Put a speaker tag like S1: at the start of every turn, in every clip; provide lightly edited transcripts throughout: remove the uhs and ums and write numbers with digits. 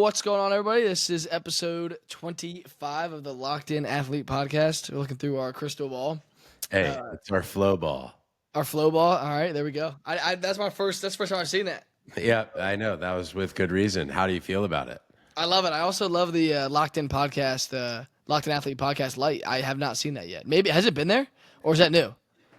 S1: what's going on, everybody? This is episode 25 of the Locked In Athlete Podcast. We're looking through our crystal ball.
S2: Hey, it's our flow ball.
S1: Our flow ball. All right, there we go. That's the first time I've seen that.
S2: Yeah, I know. That was with good reason. How do you feel about it?
S1: I love it. I also love the Locked In Podcast, Locked In Athlete Podcast Lite. I have not seen that yet. Maybe, has it been there? Or is that new?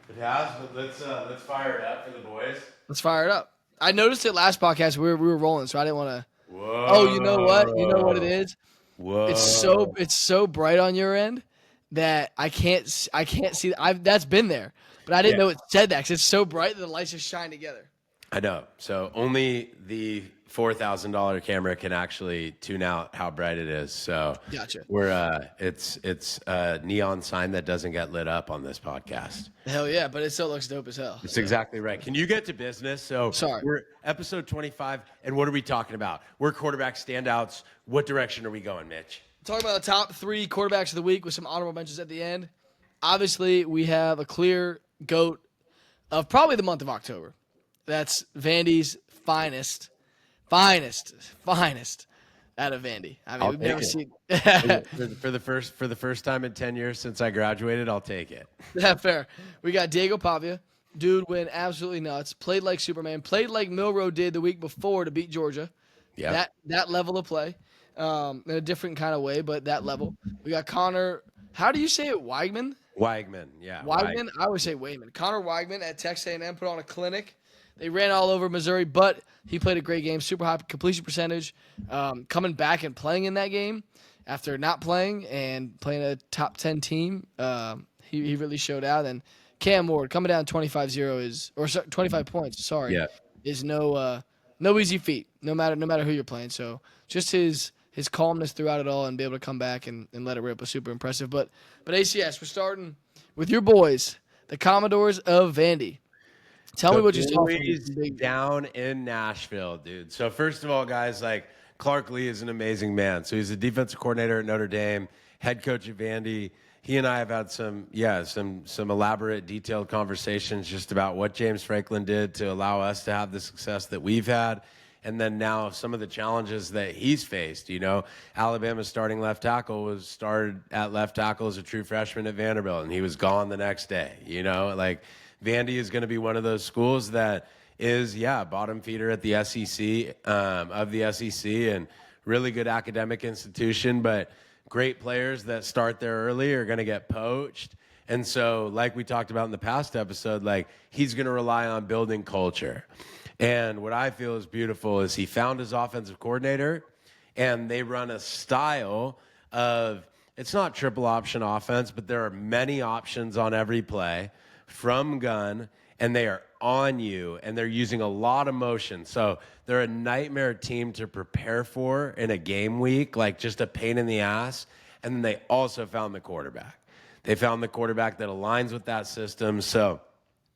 S2: It has, but let's fire it up for the boys.
S1: Let's fire it up. I noticed it last podcast. We were rolling, so I didn't want to.
S2: Whoa.
S1: Oh, you know what? You know what it is?
S2: Whoa.
S1: It's so bright on your end that I can't see. That's been there, but I didn't know it said that because it's so bright that the lights just shine together.
S2: I know. So only the $4,000 camera can actually tune out how bright it is. So
S1: Gotcha.
S2: It's a neon sign that doesn't get lit up on this podcast.
S1: Hell yeah, but it still looks dope as hell.
S2: It's exactly right. Can you get to business? So
S1: Sorry.
S2: We're episode 25, and what are we talking about? We're quarterback standouts. What direction are we going, Mitch?
S1: Talking about the top 3 quarterbacks of the week with some honorable mentions at the end. Obviously, we have a clear GOAT of probably the month of October. That's Vandy's finest out of Vandy. I mean, we've never seen
S2: for the first time in 10 years since I graduated. I'll take it.
S1: Yeah, fair. We got Diego Pavia. Dude went absolutely nuts. Played like Superman. Played like Milroe did the week before to beat Georgia.
S2: Yeah.
S1: That level of play, in a different kind of way, but that level. We got Connor. How do you say it? Weigman.
S2: Yeah.
S1: Weigman. I always say Weigman. Connor Weigman at Texas A&M put on a clinic. They ran all over Missouri, but he played a great game. Super high completion percentage. Coming back and playing in that game after not playing and playing a top 10 team, he really showed out. And Cam Ward coming down 25 points. Is no easy feat. No matter who you're playing. So just his calmness throughout it all and be able to come back and let it rip was super impressive. But ACS, we're starting with your boys, the Commodores of Vandy. Tell me what you saw
S2: down in Nashville, dude. So first of all, guys, like Clark Lee is an amazing man. So he's a defensive coordinator at Notre Dame, head coach at Vandy. He and I have had some elaborate, detailed conversations just about what James Franklin did to allow us to have the success that we've had. And then now some of the challenges that he's faced. You know, Alabama's starting left tackle was started at left tackle as a true freshman at Vanderbilt, and he was gone the next day. You know, like Vandy is going to be one of those schools that is, bottom feeder at the SEC, of the SEC, and really good academic institution, but great players that start there early are going to get poached. And so, like we talked about in the past episode, like he's going to rely on building culture. And what I feel is beautiful is he found his offensive coordinator, and they run a style of, it's not triple option offense, but there are many options on every play from gun, and they are on you, and they're using a lot of motion. So they're a nightmare team to prepare for in a game week, like just a pain in the ass. And then they also found the quarterback. They found the quarterback that aligns with that system. So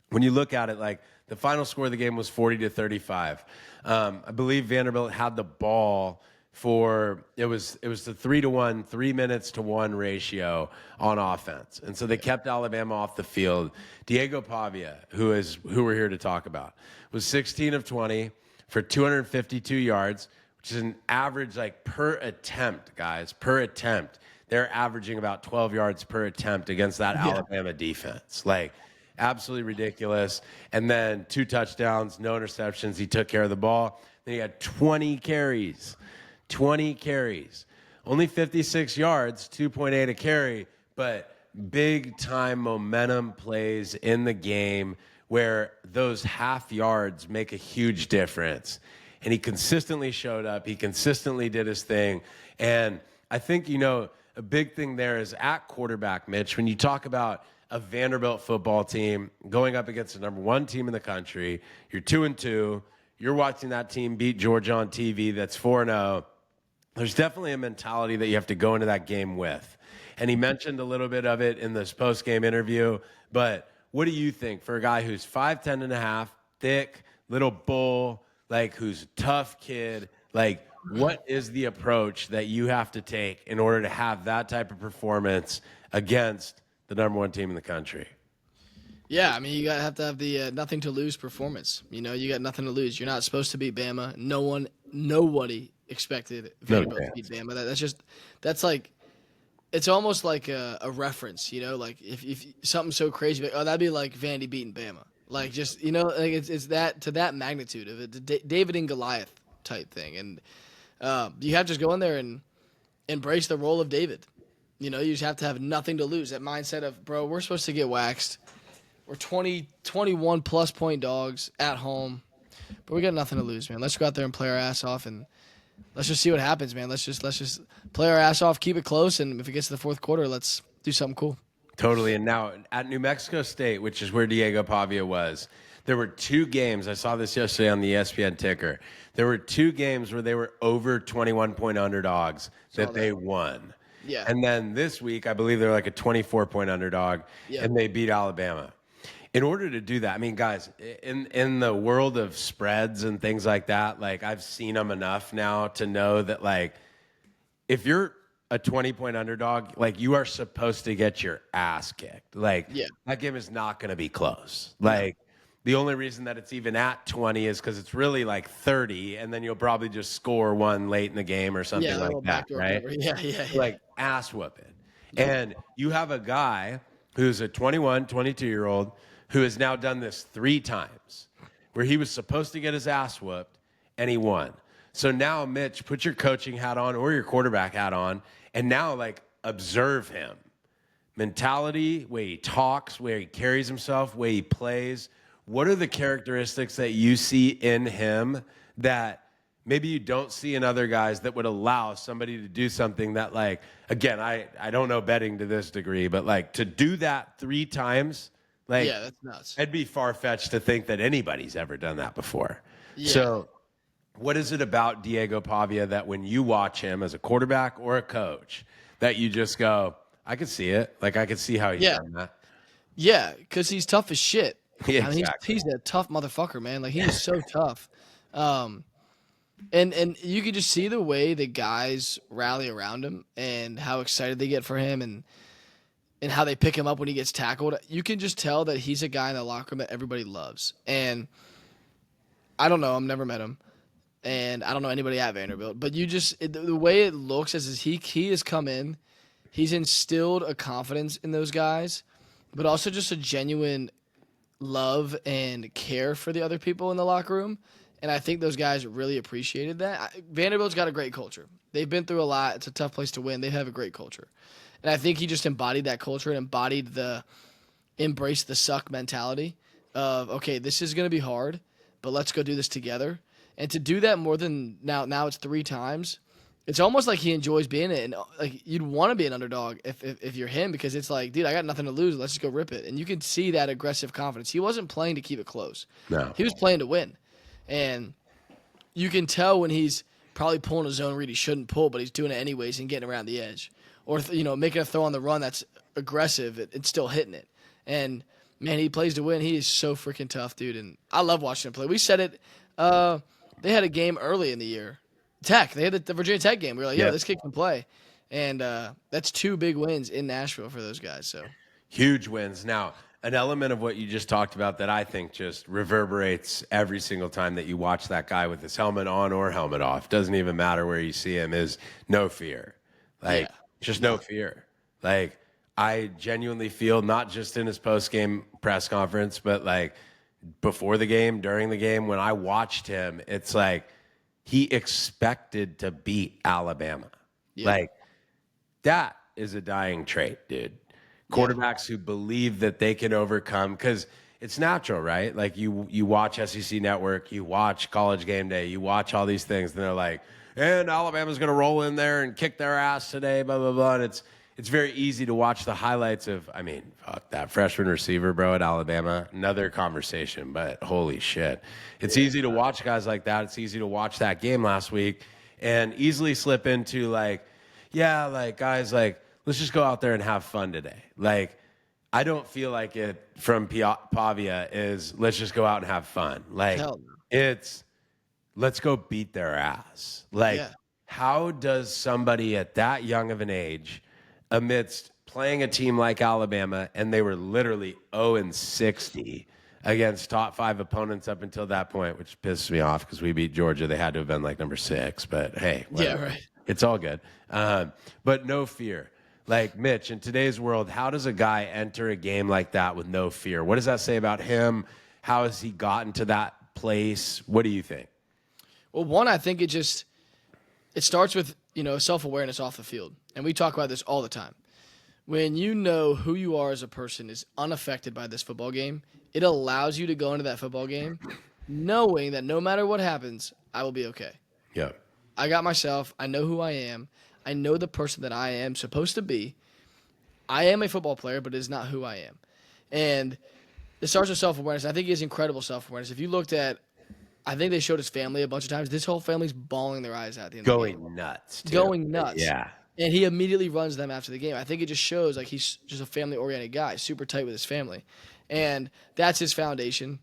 S2: when you look at it, like the final score of the game was 40-35. I believe Vanderbilt had the ball for it was the 3-1, 3 minutes to 1 ratio on offense. And so they kept Alabama off the field. Diego Pavia, who we're here to talk about, was 16 of 20 for 252 yards, which is an average like per attempt, guys, per attempt. They're averaging about 12 yards per attempt against that Alabama defense. Like absolutely ridiculous. And then 2 touchdowns, no interceptions. He took care of the ball. Then he had 20 carries. Only 56 yards, 2.8 a carry, but big time momentum plays in the game where those half yards make a huge difference. And he consistently showed up. He consistently did his thing. And I think, a big thing there is at quarterback, Mitch, when you talk about a Vanderbilt football team going up against the number 1 team in the country, you're 2-2, you're watching that team beat Georgia on TV that's 4-0. There's definitely a mentality that you have to go into that game with. And he mentioned a little bit of it in this post-game interview. But what do you think for a guy who's 5'10 and a half, thick, little bull, like who's a tough kid? Like, what is the approach that you have to take in order to have that type of performance against the number 1 team in the country?
S1: Yeah, I mean, you have to have the nothing to lose performance. You got nothing to lose. You're not supposed to beat Bama. Nobody expected
S2: No
S1: Vanderbilt to
S2: chance.
S1: beat Bama. That's like it's almost like a reference, like if something so crazy, like, oh, that'd be like Vandy beating Bama, like just like it's that to that magnitude of it, David and Goliath type thing, and you have to just go in there and embrace the role of David. You just have to have nothing to lose. That mindset of, bro, we're supposed to get waxed. We're 21 plus point dogs at home, but we got nothing to lose, man. Let's go out there and play our ass off, and let's just see what happens, man. Let's just play our ass off, keep it close, and if it gets to the fourth quarter, let's do something cool.
S2: Totally. And now at New Mexico State, which is where Diego Pavia was, there were 2 games. I saw this yesterday on the ESPN ticker. There were 2 games where they were over 21-point underdogs that they won.
S1: Yeah.
S2: And then this week, I believe they're like a 24-point underdog, and they beat Alabama. In order to do that, I mean, guys, in the world of spreads and things like that, like I've seen them enough now to know that, like, if you're a 20-point underdog, like you are supposed to get your ass kicked. Like that game is not going to be close. Like the only reason that it's even at 20 is because it's really like 30, and then you'll probably just score one late in the game or something like that, right?
S1: Yeah.
S2: Like ass whooping. And you have a guy who's a 21, 22-year-old who has now done this 3 times where he was supposed to get his ass whooped and he won. So now, Mitch, put your coaching hat on or your quarterback hat on, and now, like, observe him. Mentality, way he talks, way he carries himself, way he plays. What are the characteristics that you see in him that maybe you don't see in other guys that would allow somebody to do something that, like, again, I don't know betting to this degree, but, like, to do that 3 times, like,
S1: yeah, that's nuts.
S2: It'd be far-fetched to think that anybody's ever done that before.
S1: Yeah.
S2: So what is it about Diego Pavia that when you watch him as a quarterback or a coach that you just go, I could see it. Like, I could see how he's done that.
S1: Yeah, because he's tough as shit.
S2: Yeah,
S1: I mean,
S2: exactly.
S1: he's a tough motherfucker, man. Like, he is so tough. And you can just see the way the guys rally around him and how excited they get for him and how they pick him up when he gets tackled. You can just tell that he's a guy in the locker room that everybody loves. And I don't know. I've never met him. And I don't know anybody at Vanderbilt. But the way it looks is he has come in. He's instilled a confidence in those guys, but also just a genuine love and care for the other people in the locker room. And I think those guys really appreciated that. Vanderbilt's got a great culture. They've been through a lot. It's a tough place to win. They have a great culture. And I think he just embodied that culture and embodied the embrace the suck mentality of, okay, this is going to be hard, but let's go do this together. And to do that more than now it's 3 times, it's almost like he enjoys being it. And like you'd want to be an underdog if you're him, because it's like, dude, I got nothing to lose. Let's just go rip it. And you can see that aggressive confidence. He wasn't playing to keep it close.
S2: No.
S1: He was playing to win. And you can tell when he's probably pulling a zone read he shouldn't pull, but he's doing it anyways and getting around the edge. Or, making a throw on the run that's aggressive and still hitting it. And, man, he plays to win. He is so freaking tough, dude. And I love watching him play. We said it. They had a game early in the year. Tech. They had the Virginia Tech game. We were like, yo, this kid can play. And that's 2 big wins in Nashville for those guys. So
S2: huge wins. Now, an element of what you just talked about that I think just reverberates every single time that you watch that guy with his helmet on or helmet off, doesn't even matter where you see him, is no fear. Like, just no fear. Like, I genuinely feel, not just in his post-game press conference, but like before the game, during the game, when I watched him, it's like he expected to beat Alabama. Like, that is a dying trait, dude. Quarterbacks who believe that they can overcome, because it's natural, right? Like, you watch SEC Network, you watch College Game Day, you watch all these things, and they're like, and Alabama's going to roll in there and kick their ass today, blah, blah, blah. And it's very easy to watch the highlights of, I mean, fuck, that freshman receiver, bro, at Alabama. Another conversation, but holy shit. It's easy to watch guys like that. It's easy to watch that game last week and easily slip into like, guys, like, let's just go out there and have fun today. Like, I don't feel like it from Pavia is, let's just go out and have fun. Like, it's, let's go beat their ass. Like, how does somebody at that young of an age, amidst playing a team like Alabama, and they were literally 0-60 against top 5 opponents up until that point, which pisses me off because we beat Georgia. They had to have been like number 6, but hey, whatever.
S1: Yeah, right.
S2: It's all good. But no fear. Like, Mitch, in today's world, how does a guy enter a game like that with no fear? What does that say about him? How has he gotten to that place? What do you think?
S1: Well, one, I think it starts with, self-awareness off the field. And we talk about this all the time. When you know who you are as a person is unaffected by this football game, it allows you to go into that football game knowing that no matter what happens, I will be okay.
S2: Yeah.
S1: I got myself. I know who I am. I know the person that I am supposed to be. I am a football player, but it is not who I am. And it starts with self-awareness. I think he has incredible self-awareness. If you looked at, I think they showed his family a bunch of times. This whole family's bawling their eyes out at the end of the game.
S2: Going nuts. Too.
S1: Going nuts.
S2: Yeah.
S1: And he immediately runs them after the game. I think it just shows like he's just a family-oriented guy, super tight with his family. And that's his foundation.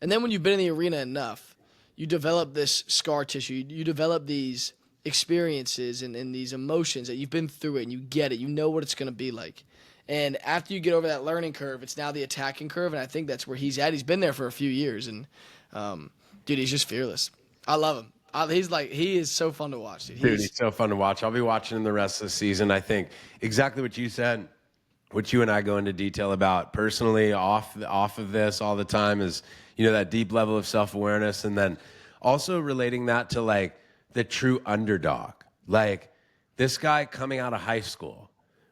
S1: And then when you've been in the arena enough, you develop this scar tissue. You develop these experiences and these emotions that you've been through it and you get it. You know what it's going to be like. And after you get over that learning curve, it's now the attacking curve, and I think that's where he's at. He's been there for a few years, and, dude, he's just fearless. I love him. He is so fun to watch, dude.
S2: He's so fun to watch. I'll be watching him the rest of the season. I think exactly what you said, what you and I go into detail about personally off of this all the time is, that deep level of self-awareness, and then also relating that to, like, the true underdog. Like, this guy coming out of high school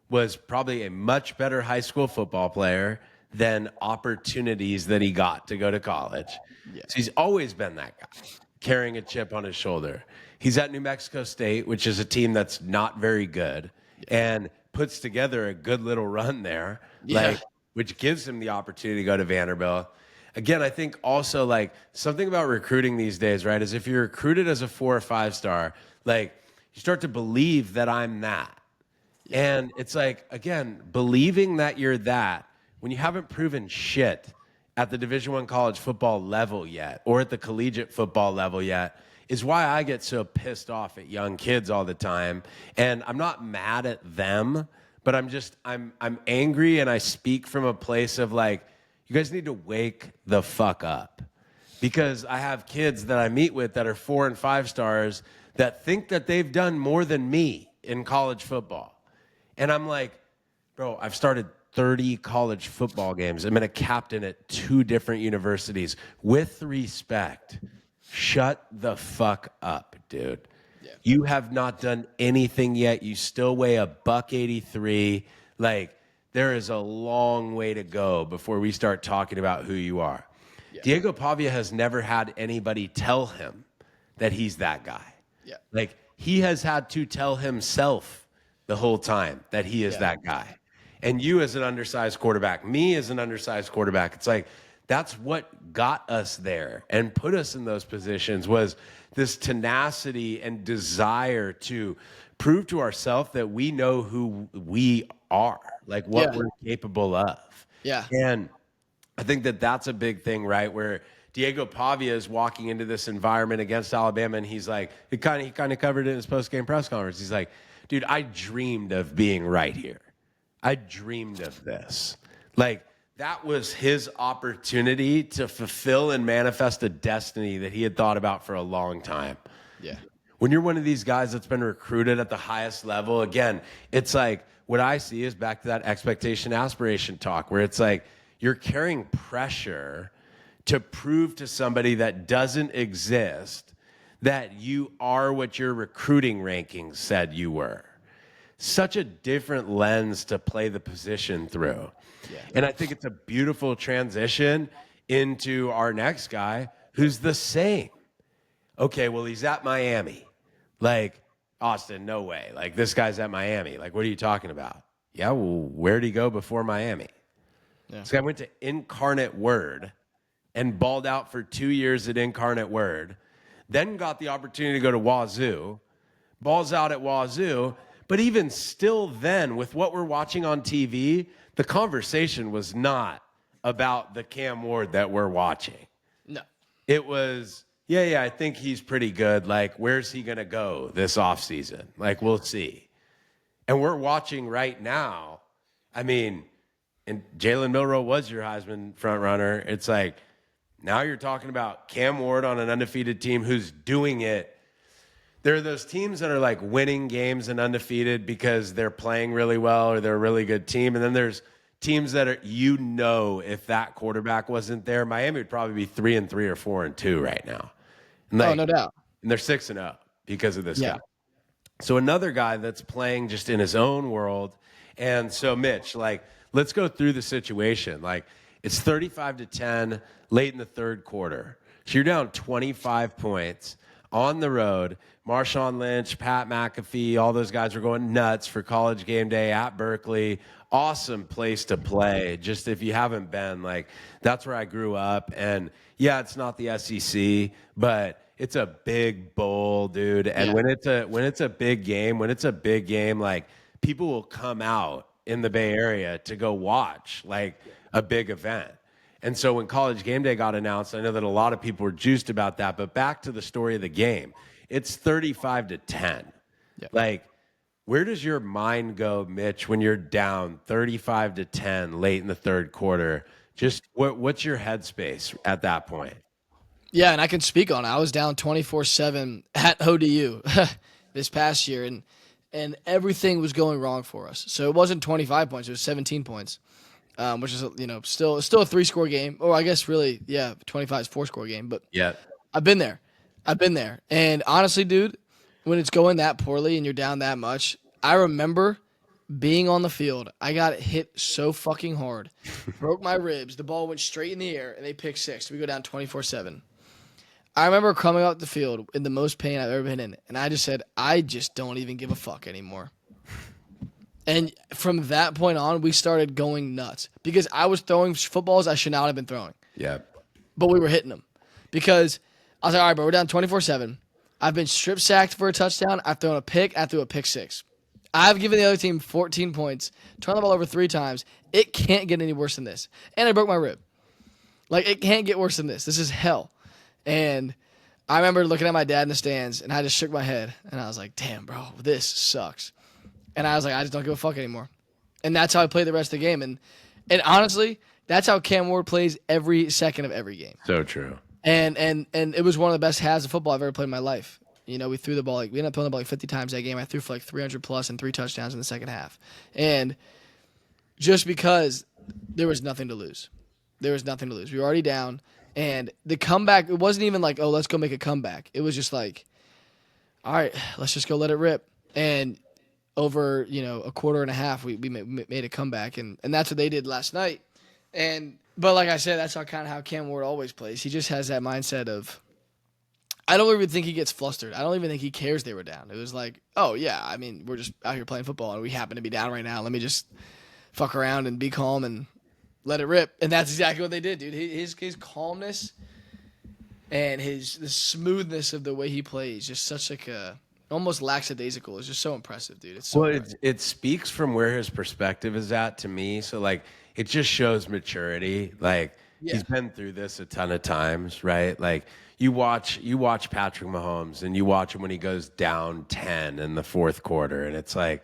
S2: was probably a much better high school football player than opportunities that he got to go to college. Yeah. So he's always been that guy, carrying a chip on his shoulder. He's at New Mexico State, which is a team that's not very good, and puts together a good little run there, which gives him the opportunity to go to Vanderbilt. Again, I think also, like, something about recruiting these days, right, is if you're recruited as a 4 or 5 star, like, you start to believe that I'm that. Yeah. And it's like, again, believing that you're that when you haven't proven shit at the Division I college football level yet or at the collegiate football level yet is why I get so pissed off at young kids all the time. And I'm not mad at them, but I'm angry, and I speak from a place of, like, you guys need to wake the fuck up. Because I have kids that I meet with that are 4 and 5 stars that think that they've done more than me in college football. And I'm like, bro, I've started 30 college football games. I'm been a captain at 2 different universities. With respect, shut the fuck up, dude. Yeah. You have not done anything yet. You still weigh $183. Like, there is a long way to go before we start talking about who you are. Yeah. Diego Pavia has never had anybody tell him that he's that guy. Yeah. Like, he has had to tell himself the whole time that he is that guy. And you as an undersized quarterback, me as an undersized quarterback, it's like, that's what got us there and put us in those positions was this tenacity and desire to prove to ourselves that we know who we are, like what we're capable of. Yeah. And I think that that's a big thing, right? Where Diego Pavia is walking into this environment against Alabama, and he's like, he kind of covered it in his post-game press conference. He's like, dude, I dreamed of being right here. I dreamed of this. Like, that was his opportunity to fulfill and manifest a destiny that he had thought about for a long time. Yeah. When you're one of these guys that's been recruited at the highest level, again, it's like what I see is back to that expectation aspiration talk where it's like you're carrying pressure to prove to somebody that doesn't exist that you are what your recruiting rankings said you were. Such a different lens to play the position through. Yeah. And I think it's a beautiful transition into our next guy who's the same. Okay, well, he's at Miami. Like, Austyn, no way. Like, this guy's at Miami. Like, what are you talking about? Yeah, well, where'd he go before Miami? Yeah. This guy went to Incarnate Word and balled out for 2 years at Incarnate Word, then got the opportunity to go to Wazoo, balls out at Wazoo, but even still then, with what we're watching on TV, the conversation was not about the Cam Ward that we're watching. No. It was, yeah, I think he's pretty good. Like, where's he going to go this offseason? Like, we'll see. And we're watching right now. I mean, and Jalen Milroe was your Heisman front runner. It's like now you're talking about Cam Ward on an undefeated team who's doing it. There are those teams that are like winning games and undefeated because they're playing really well or they're a really good team. And then there's teams that are, if that quarterback wasn't there, Miami would probably be 3-3 or 4-2 right now. And
S1: Oh, no doubt.
S2: And they're 6-0 because of this
S1: Yeah.
S2: guy. So another guy that's playing just in his own world. And so Mitch, like, let's go through the situation. Like, it's 35-10 late in the third quarter. So you're down 25 points on the road. Marshawn Lynch, Pat McAfee, all those guys were going nuts for college game day at Berkeley. Awesome place to play. Just if you haven't been, like, that's where I grew up. And yeah, it's not the SEC, but it's a big bowl, dude. And when it's a big game, like, people will come out in the Bay Area to go watch like a big event. And so when college game day got announced, I know that a lot of people were juiced about that, but back to the story of the game, it's 35-10. Yeah. Like, where does your mind go, Mitch, when you're down 35-10 late in the third quarter? Just what's your headspace at that point?
S1: Yeah, and I can speak on it. I was down 24-7 at ODU this past year, and everything was going wrong for us. So it wasn't 25 points; it was 17 points, which is still a 3-score game. Or I guess really, 25 is 4-score game. But
S2: yeah,
S1: I've been there, and honestly, dude, when it's going that poorly and you're down that much, I remember being on the field. I got hit so fucking hard, broke my ribs. The ball went straight in the air, and they picked 6. We go down 24-7. I remember coming out the field in the most pain I've ever been in, and I just said, I just don't even give a fuck anymore. And from that point on, we started going nuts because I was throwing footballs I should not have been throwing.
S2: Yeah.
S1: But we were hitting them because I was like, all right, bro, we're down 24-7. I've been strip sacked for a touchdown. I've thrown a pick. I threw a pick 6. I've given the other team 14 points, turned the ball over 3 times. It can't get any worse than this. And I broke my rib. Like, it can't get worse than this. This is hell. And I remember looking at my dad in the stands, and I just shook my head, and I was like, damn, bro, this sucks. And I was like, I just don't give a fuck anymore. And that's how I played the rest of the game. And honestly, that's how Cam Ward plays every second of every game.
S2: So true.
S1: And it was one of the best halves of football I've ever played in my life. We threw the ball, we ended up throwing the ball 50 times that game. I threw for 300 plus and 3 touchdowns in the second half. And just because there was nothing to lose. We were already down. And the comeback, it wasn't even like, oh, let's go make a comeback. It was just like, all right, let's just go let it rip. And over, a quarter and a half, we made a comeback. And that's what they did last night. But like I said, that's kind of how Cam Ward always plays. He just has that mindset of, I don't even think he gets flustered. I don't even think he cares they were down. It was like, oh, yeah, I mean, we're just out here playing football, and we happen to be down right now. Let me just fuck around and be calm and let it rip. And that's exactly what they did, dude. His calmness and the smoothness of the way he plays, just such like a almost lackadaisical. It's just so impressive, dude. It's so
S2: it speaks from where his perspective is at to me. So like it just shows maturity. Like he's been through this a ton of times, right? Like you watch Patrick Mahomes and you watch him when he goes down 10 in the fourth quarter, and it's like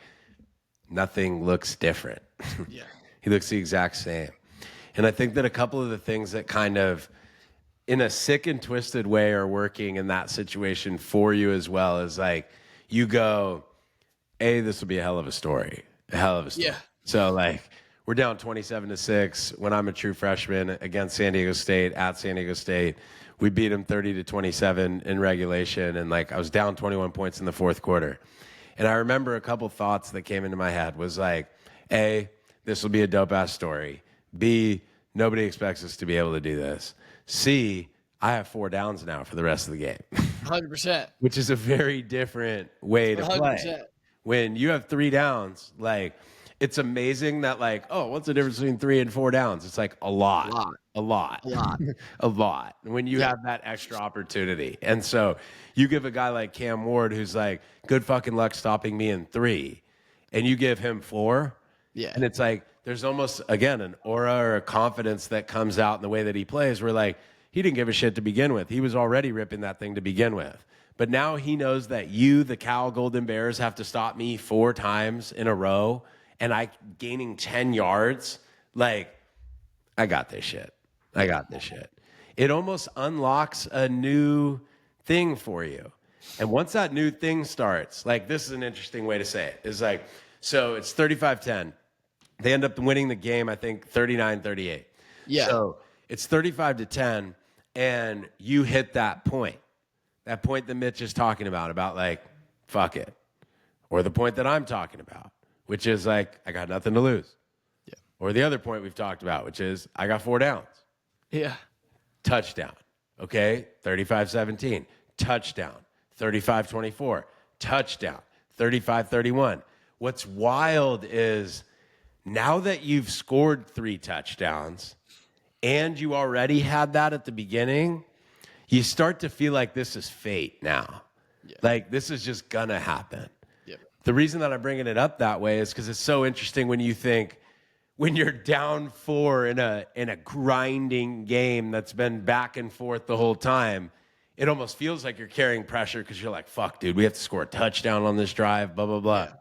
S2: nothing looks different.
S1: Yeah.
S2: He looks the exact same. And I think that a couple of the things that kind of, in a sick and twisted way, are working in that situation for you as well is like, you go, this will be a hell of a story. Yeah. So like, we're down 27-6 when I'm a true freshman against San Diego State at San Diego State. We beat them 30-27 in regulation. And like, I was down 21 points in the fourth quarter. And I remember a couple thoughts that came into my head was like, A, this will be a dope ass story. B, nobody expects us to be able to do this. C, I have 4 downs now for the rest of the game.
S1: 100%.
S2: Which is a very different way to 100%. Play. When you have 3 downs, like, it's amazing that, like, oh, what's the difference between 3 and 4 downs? It's like a lot. When you have that extra opportunity. And so you give a guy like Cam Ward, who's like, good fucking luck stopping me in 3, and you give him 4. Yeah. And it's like, there's almost, again, an aura or a confidence that comes out in the way that he plays where, like, he didn't give a shit to begin with. He was already ripping that thing to begin with. But now he knows that you, the Cal Golden Bears, have to stop me 4 times in a row, and I gaining 10 yards. like, I got this shit. I got this shit. It almost unlocks a new thing for you. And once that new thing starts, like, this is an interesting way to say it. It's like, so it's 35-10. They end up winning the game, I think, 39-38.
S1: Yeah.
S2: So it's 35-10, and you hit that point that Mitch is talking about like, fuck it. Or the point that I'm talking about, which is like, I got nothing to lose.
S1: Yeah.
S2: Or the other point we've talked about, which is I got 4 downs.
S1: Yeah.
S2: Touchdown. Okay, 35-17. Touchdown. 35-24. Touchdown. 35-31. What's wild is now that you've scored 3 touchdowns and you already had that at the beginning, you start to feel like this is fate now.
S1: Yeah.
S2: Like, this is just gonna happen.
S1: Yep.
S2: The reason that I'm bringing it up that way is because it's so interesting when you think, when you're down 4 in a grinding game that's been back and forth the whole time, it almost feels like you're carrying pressure because you're like, fuck, dude, we have to score a touchdown on this drive, blah, blah, blah.
S1: Yeah.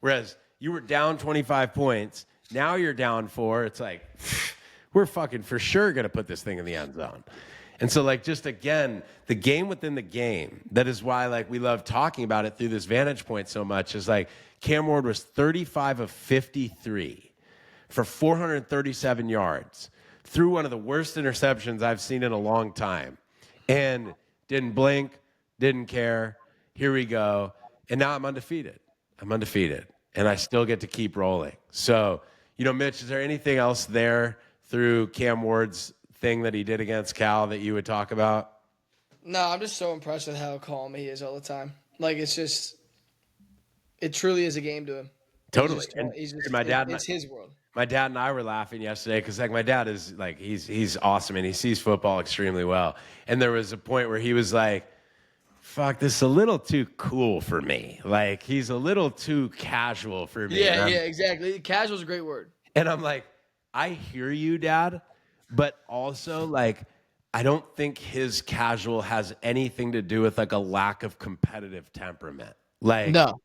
S2: Whereas you were down 25 points, now you're down 4. It's like, we're fucking for sure going to put this thing in the end zone. And so, like, just again, the game within the game, that is why, like, we love talking about it through this vantage point so much, is like Cam Ward was 35 of 53 for 437 yards, threw one of the worst interceptions I've seen in a long time, and didn't blink, didn't care. Here we go. And now I'm undefeated. And I still get to keep rolling. So, you know, Mitch, is there anything else there through Cam Ward's thing that he did against Cal that you would talk about?
S1: No, I'm just so impressed with how calm he is all the time. Like, it's just, it truly is a game to him.
S2: Totally.
S1: It's his world.
S2: My dad and I were laughing yesterday because, like, my dad is, like, he's awesome and he sees football extremely well. And there was a point where he was like, fuck, this is a little too cool for me. Like, he's a little too casual for me.
S1: Yeah, exactly. Casual is a great word.
S2: And I'm like, I hear you, Dad, but also, like, I don't think his casual has anything to do with, like, a lack of competitive temperament. Like,
S1: no.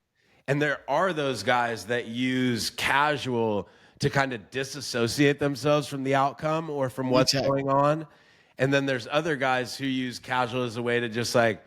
S2: And there are those guys that use casual to kind of disassociate themselves from the outcome or from what's going on. And then there's other guys who use casual as a way to just, like,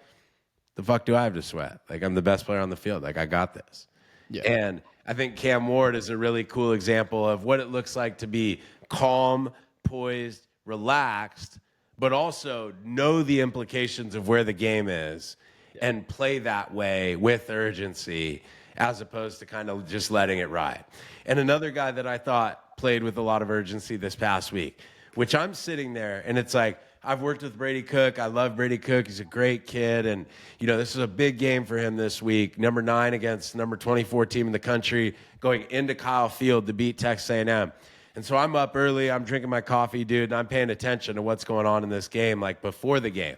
S2: the fuck do I have to sweat? Like, I'm the best player on the field. Like, I got this. Yeah. And I think Cam Ward is a really cool example of what it looks like to be calm, poised, relaxed, but also know the implications of where the game is and play that way with urgency as opposed to kind of just letting it ride. And another guy that I thought played with a lot of urgency this past week, which I'm sitting there and it's like, I've worked with Brady Cook. I love Brady Cook. He's a great kid. And, you know, this is a big game for him this week. Number 9 against number 24 team in the country, going into Kyle Field to beat Texas A&M. And so I'm up early. I'm drinking my coffee, dude, and I'm paying attention to what's going on in this game, like before the game.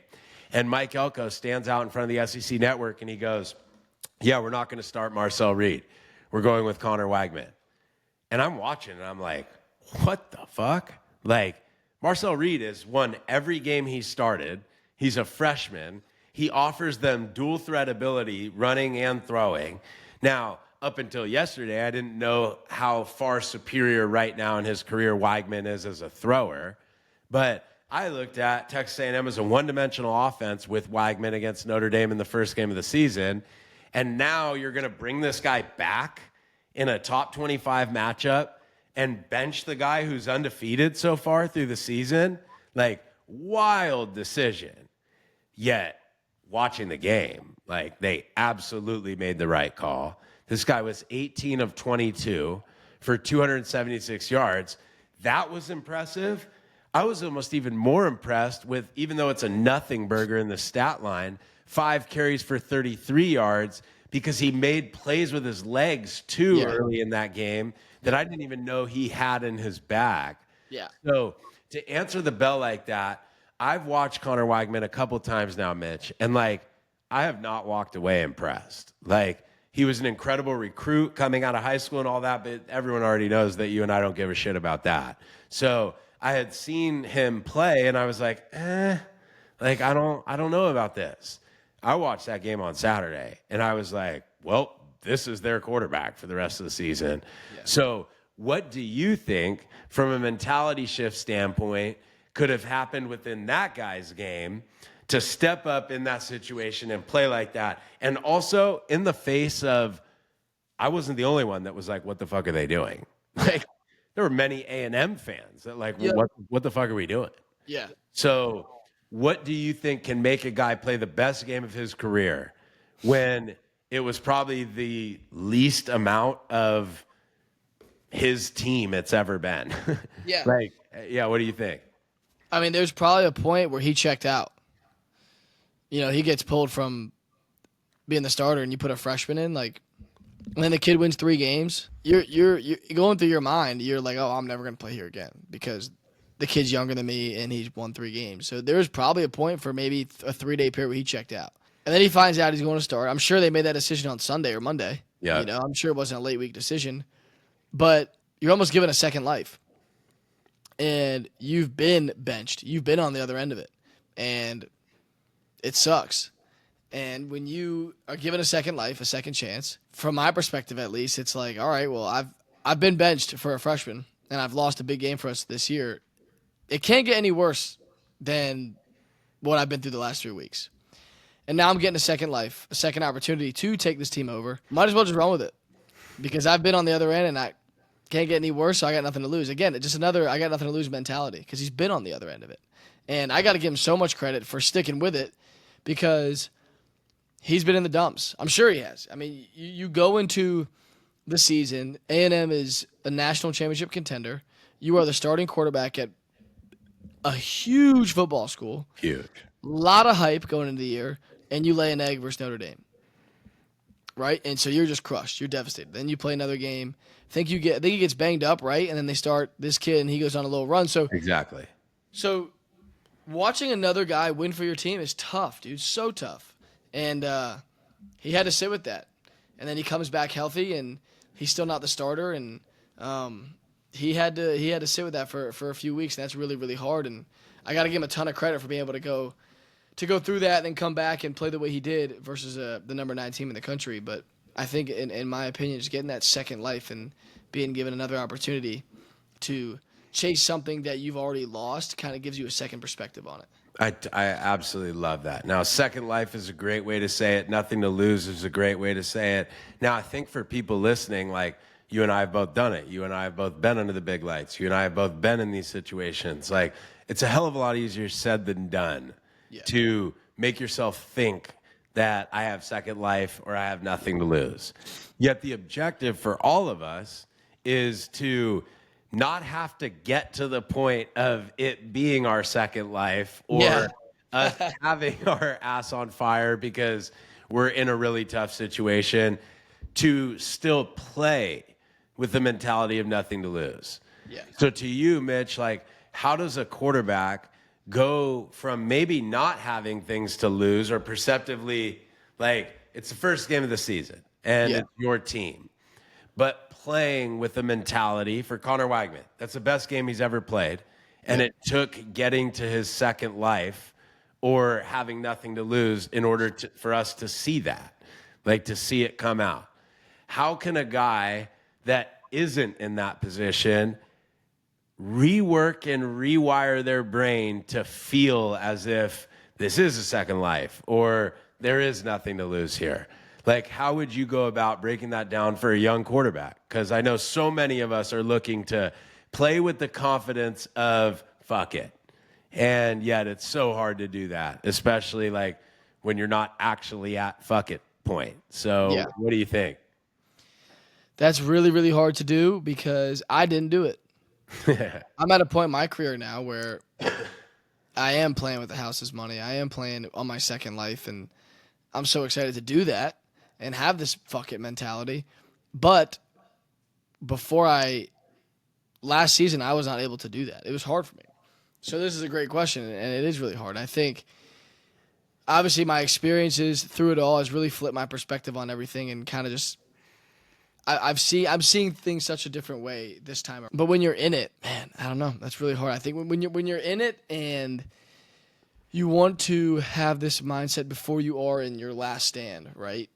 S2: And Mike Elko stands out in front of the SEC Network, and he goes, yeah, we're not going to start Marcel Reed. We're going with Connor Weigman. And I'm watching, and I'm like, what the fuck? Like, Marcel Reed has won every game he started. He's a freshman. He offers them dual threat ability, running and throwing. Now, up until yesterday, I didn't know how far superior right now in his career Wegman is as a thrower. But I looked at Texas A&M as a one-dimensional offense with Wegman against Notre Dame in the first game of the season. And now you're going to bring this guy back in a top 25 matchup and bench the guy who's undefeated so far through the season. Like, wild decision. Yet, watching the game, like, they absolutely made the right call. This guy was 18 of 22 for 276 yards. That was impressive. I was almost even more impressed with, even though it's a nothing burger in the stat line, 5 carries for 33 yards because he made plays with his legs too early in that game that I didn't even know he had in his bag. Yeah. So to answer the bell like that, I've watched Connor Weigman a couple times now, Mitch, and, like, I have not walked away impressed. Like, he was an incredible recruit coming out of high school and all that, but everyone already knows that you and I don't give a shit about that. So I had seen him play, and I was like, like, I don't know about this. I watched that game on Saturday, and I was like, well, this is their quarterback for the rest of the season. Yeah. So what do you think, from a mentality shift standpoint, could have happened within that guy's game to step up in that situation and play like that? And also in the face of, I wasn't the only one that was like, what the fuck are they doing? Like, there were many A&M fans that like,
S1: Yeah.
S2: what the fuck are we doing?
S1: Yeah.
S2: So what do you think can make a guy play the best game of his career when it was probably the least amount of his team it's ever been?
S1: Yeah.
S2: Like, yeah, what do you think?
S1: I mean, there's probably a point where he checked out. You know, he gets pulled from being the starter, and you put a freshman in, like, and then the kid wins 3 games. You're going through your mind. You're like, oh, I'm never gonna play here again because the kid's younger than me and he's won 3 games. So there was probably a point for maybe a 3-day period where he checked out, and then he finds out he's going to start. I'm sure they made that decision on Sunday or Monday.
S2: Yeah.
S1: You know, I'm sure it wasn't a late week decision, but you're almost given a second life, and you've been benched. You've been on the other end of it, and it sucks. And when you are given a second life, a second chance, from my perspective at least, it's like, all right, well, I've been benched for a freshman, and I've lost a big game for us this year. It can't get any worse than what I've been through the last 3 weeks. And now I'm getting a second life, a second opportunity to take this team over. Might as well just run with it because I've been on the other end, and I can't get any worse, so I got nothing to lose. Again, it's just another I got nothing to lose mentality because he's been on the other end of it. And I got to give him so much credit for sticking with it because he's been in the dumps. I'm sure he has. I mean, you go into the season, A&M is a national championship contender. You are the starting quarterback at a huge football school.
S2: Huge.
S1: A lot of hype going into the year, and you lay an egg versus Notre Dame. Right? And so you're just crushed. You're devastated. Then you play another game. I think he gets banged up, right? And then they start this kid, and he goes on a little run. So
S2: Exactly.
S1: So watching another guy win for your team is tough, dude. So tough. And he had to sit with that. And then he comes back healthy, and he's still not the starter. And he had to sit with that for a few weeks, and that's really, really hard. And I got to give him a ton of credit for being able to go through that and then come back and play the way he did versus the number 9 team in the country. But I think, in my opinion, just getting that second life and being given another opportunity to chase something that you've already lost kind of gives you a second perspective on it.
S2: I absolutely love that. Now, second life is a great way to say it. Nothing to lose is a great way to say it. Now, I think for people listening, like, you and I have both done it. You and I have both been under the big lights. You and I have both been in these situations. Like, it's a hell of a lot easier said than done to make yourself think that I have second life or I have nothing to lose. Yet the objective for all of us is to not have to get to the point of it being our second life or us having our ass on fire because we're in a really tough situation, to still play with the mentality of nothing to lose.
S1: Yeah.
S2: So to you, Mitch, like, how does a quarterback go from maybe not having things to lose or perceptively, like, it's the first game of the season and it's your team, but playing with the mentality for Connor Weigman, that's the best game he's ever played, and it took getting to his second life or having nothing to lose in order for us to see that, like, to see it come out. How can a guy that isn't in that position rework and rewire their brain to feel as if this is a second life or there is nothing to lose here? Like, how would you go about breaking that down for a young quarterback? Because I know so many of us are looking to play with the confidence of fuck it. And yet it's so hard to do that, especially like when you're not actually at fuck it point. So what do you think?
S1: That's really, really hard to do because I didn't do it. I'm at a point in my career now where I am playing with the house's money. I am playing on my second life, and I'm so excited to do that and have this fuck it mentality. But last season, I was not able to do that. It was hard for me. So this is a great question, and it is really hard. I think, obviously, my experiences through it all has really flipped my perspective on everything and kind of just I'm seeing things such a different way this time. But when you're in it, man, I don't know. That's really hard. I think when you're in it and you want to have this mindset before you are in your last stand, right?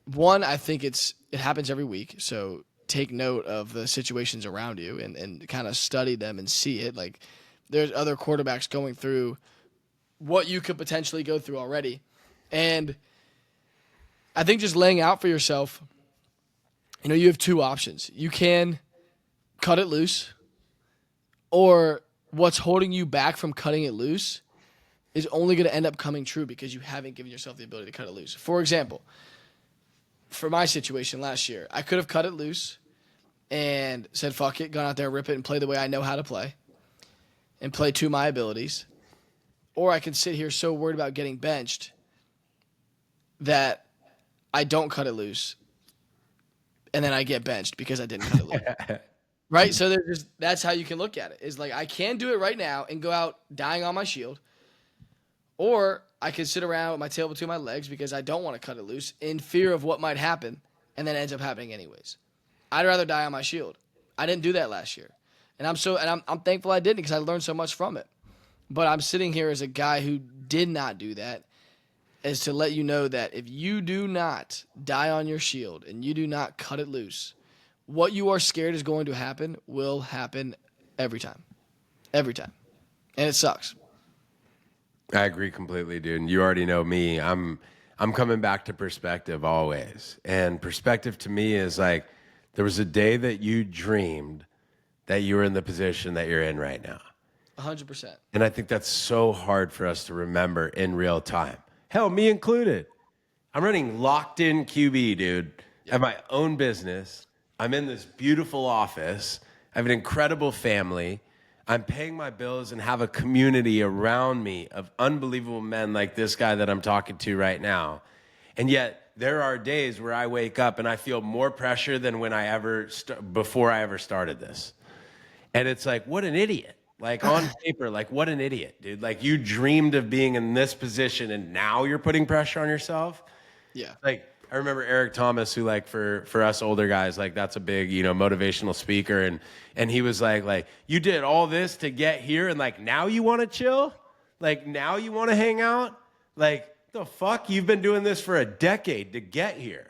S1: One, I think it happens every week. So take note of the situations around you and kind of study them and see it. Like there's other quarterbacks going through what you could potentially go through already. And I think just laying out for yourself, you have two options. You can cut it loose, or what's holding you back from cutting it loose is only going to end up coming true because you haven't given yourself the ability to cut it loose. For example, for my situation last year, I could have cut it loose and said, fuck it, gone out there, rip it, and play the way I know how to play and play to my abilities. Or I can sit here so worried about getting benched that I don't cut it loose and then I get benched because I didn't cut it loose. Right? So that's how you can look at it. Is like I can do it right now and go out dying on my shield, or I can sit around with my tail between my legs because I don't want to cut it loose in fear of what might happen, and then it ends up happening anyways. I'd rather die on my shield. I didn't do that last year, and I'm thankful I didn't because I learned so much from it. But I'm sitting here as a guy who did not do that, as to let you know that if you do not die on your shield and you do not cut it loose, what you are scared is going to happen will happen every time. Every time. And it sucks.
S2: I agree completely, dude. And you already know me. I'm coming back to perspective always. And perspective to me is like there was a day that you dreamed that you were in the position that you're in right now.
S1: 100%.
S2: And I think that's so hard for us to remember in real time. Hell, me included. I'm running locked in QB, dude. I have my own business. I'm in this beautiful office. I have an incredible family. I'm paying my bills and have a community around me of unbelievable men like this guy that I'm talking to right now. And yet there are days where I wake up and I feel more pressure than when before I ever started this. And it's like, what an idiot. Like on paper, like what an idiot, dude. Like you dreamed of being in this position and now you're putting pressure on yourself.
S1: Yeah.
S2: Like I remember Eric Thomas, who like for us older guys, like that's a big, motivational speaker. And he was like, you did all this to get here and like now you want to chill? Like now you want to hang out? Like the fuck? You've been doing this for a decade to get here.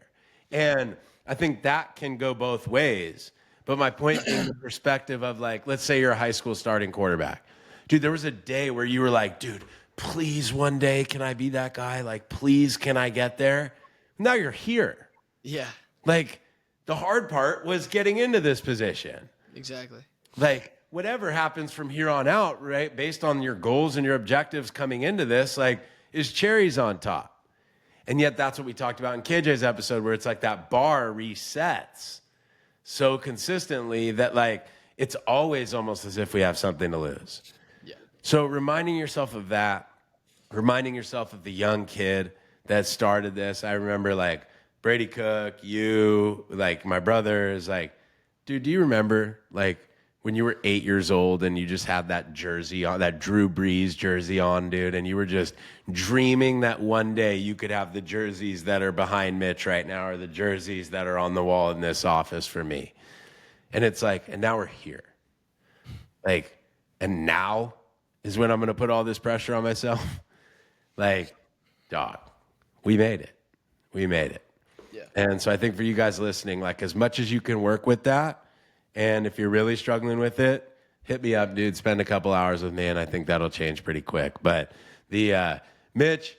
S2: And I think that can go both ways. But my point being the perspective of like, let's say you're a high school starting quarterback. Dude, there was a day where you were like, dude, please one day, can I be that guy? Like, please, can I get there? Now you're here.
S1: Yeah.
S2: Like, the hard part was getting into this position.
S1: Exactly.
S2: Like, whatever happens from here on out, right, based on your goals and your objectives coming into this, like, is cherries on top. And yet that's what we talked about in KJ's episode, where it's like that bar resets so consistently that, like, it's always almost as if we have something to lose.
S1: Yeah.
S2: So reminding yourself of that, reminding yourself of the young kid that started this. I remember, like, Brady Cook, you, like, my brothers, like, dude, do you remember, like, when you were 8 years old and you just had that jersey on, that Drew Brees jersey on, dude, and you were just dreaming that one day you could have the jerseys that are behind Mitch right now or the jerseys that are on the wall in this office for me. And it's like, and now we're here. Like, and now is when I'm going to put all this pressure on myself. Like, dog, we made it. We made it.
S1: Yeah.
S2: And so I think for you guys listening, like, as much as you can work with that, and if you're really struggling with it, hit me up, dude. Spend a couple hours with me, and I think that'll change pretty quick. But the Mitch,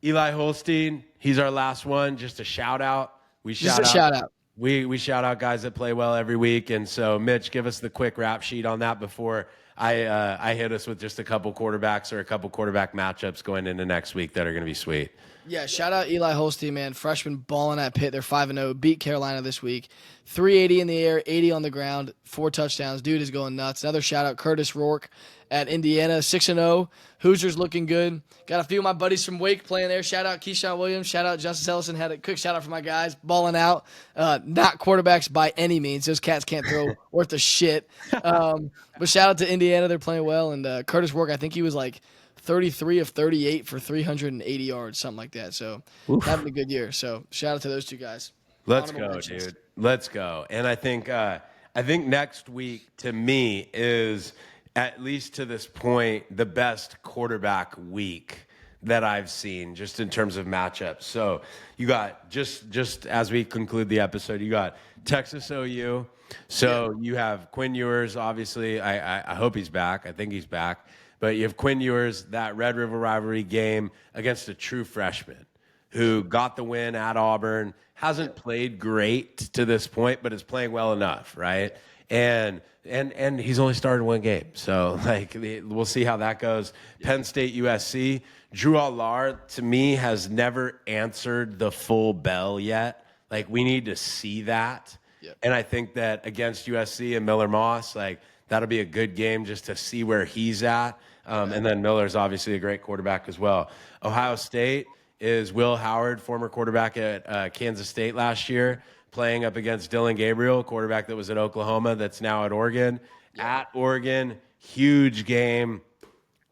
S2: Eli Holstein, he's our last one. Just a shout out.
S1: Shout out.
S2: We shout out guys that play well every week. And so, Mitch, give us the quick rap sheet on that before I hit us with just a couple quarterbacks or a couple quarterback matchups going into next week that are going to be sweet.
S1: Yeah, shout out Eli Holstein, man. Freshman balling at Pitt. They're 5-0. Beat Carolina this week. 380 in the air, 80 on the ground, 4 touchdowns. Dude is going nuts. Another shout out Curtis Rourke at Indiana, 6-0. Hoosiers looking good. Got a few of my buddies from Wake playing there. Shout out Keyshawn Williams. Shout out Justice Ellison. Had a quick shout out for my guys balling out. Not quarterbacks by any means. Those cats can't throw worth a shit. But shout out to Indiana. They're playing well. And Curtis Rourke, I think he was like 33 of 38 for 380 yards, something like that. So having a good year. So shout out to those two guys.
S2: Let's go, dude. Let's go. And I think next week to me is, at least to this point, the best quarterback week that I've seen just in terms of matchups. So you got just as we conclude the episode, you got Texas OU. So you have Quinn Ewers, obviously. I hope he's back. I think he's back. But you have Quinn Ewers, that Red River rivalry game against a true freshman who got the win at Auburn, hasn't played great to this point, but is playing well enough, right? And he's only started one game. So, like, we'll see how that goes. Penn State, USC. Drew Allard, to me, has never answered the full bell yet. Like, we need to see that.
S1: Yep.
S2: And I think that against USC and Miller Moss, like, that'll be a good game just to see where he's at. And then Miller's obviously a great quarterback as well. Ohio State is Will Howard, former quarterback at Kansas State last year, playing up against Dylan Gabriel, quarterback that was at Oklahoma that's now at Oregon. At Oregon, huge game.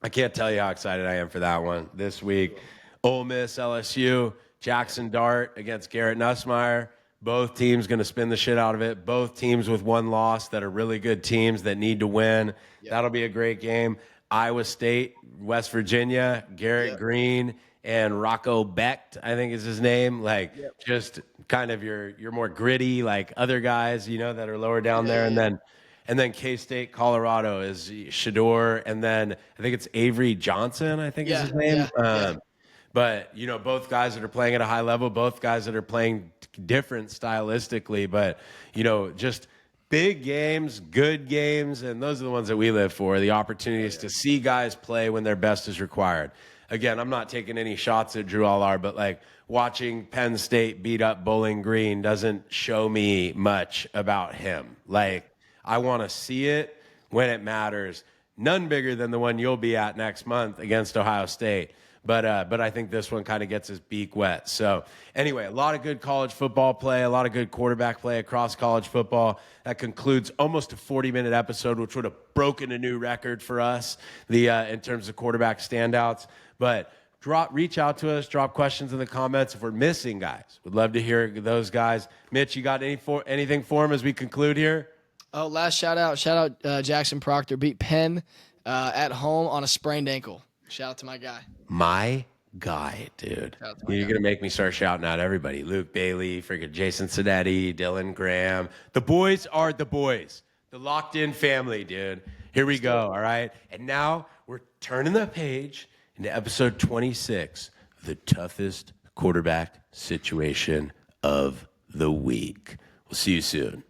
S2: I can't tell you how excited I am for that one this week. Ole Miss, LSU, Jackson Dart against Garrett Nussmeier. Both teams going to spin the shit out of it. Both teams with one loss that are really good teams that need to win. That'll be a great game. Iowa State, West Virginia, Garrett Green, and Rocco Becht, I think is his name. Like, just kind of your more gritty, like, other guys, you know, that are lower down there. And then K-State, Colorado is Shador. And then I think it's Avery Johnson, I think is his name. But, you know, both guys that are playing at a high level, both guys that are playing different stylistically. But, you know, just big games, good games, and those are the ones that we live for, the opportunities to see guys play when their best is required. Again, I'm not taking any shots at Drew Allard, but, like, watching Penn State beat up Bowling Green doesn't show me much about him. Like, I want to see it when it matters. None bigger than the one you'll be at next month against Ohio State. But I think this one kind of gets his beak wet. So anyway, a lot of good college football play, a lot of good quarterback play across college football. That concludes almost a 40-minute episode, which would have broken a new record for us in terms of quarterback standouts. But reach out to us, drop questions in the comments if we're missing guys. Would love to hear those guys. Mitch, you got anything for him as we conclude here?
S1: Oh, last shout out Jackson Proctor beat Penn at home on a sprained ankle. Shout out to my guy.
S2: My guy, dude. You're going to make me start shouting out everybody. Luke Bailey, freaking Jason Sinetti, Dylan Graham. The boys are the boys. The locked-in family, dude. Here we go, all right? And now we're turning the page into episode 26, the toughest quarterback situation of the week. We'll see you soon.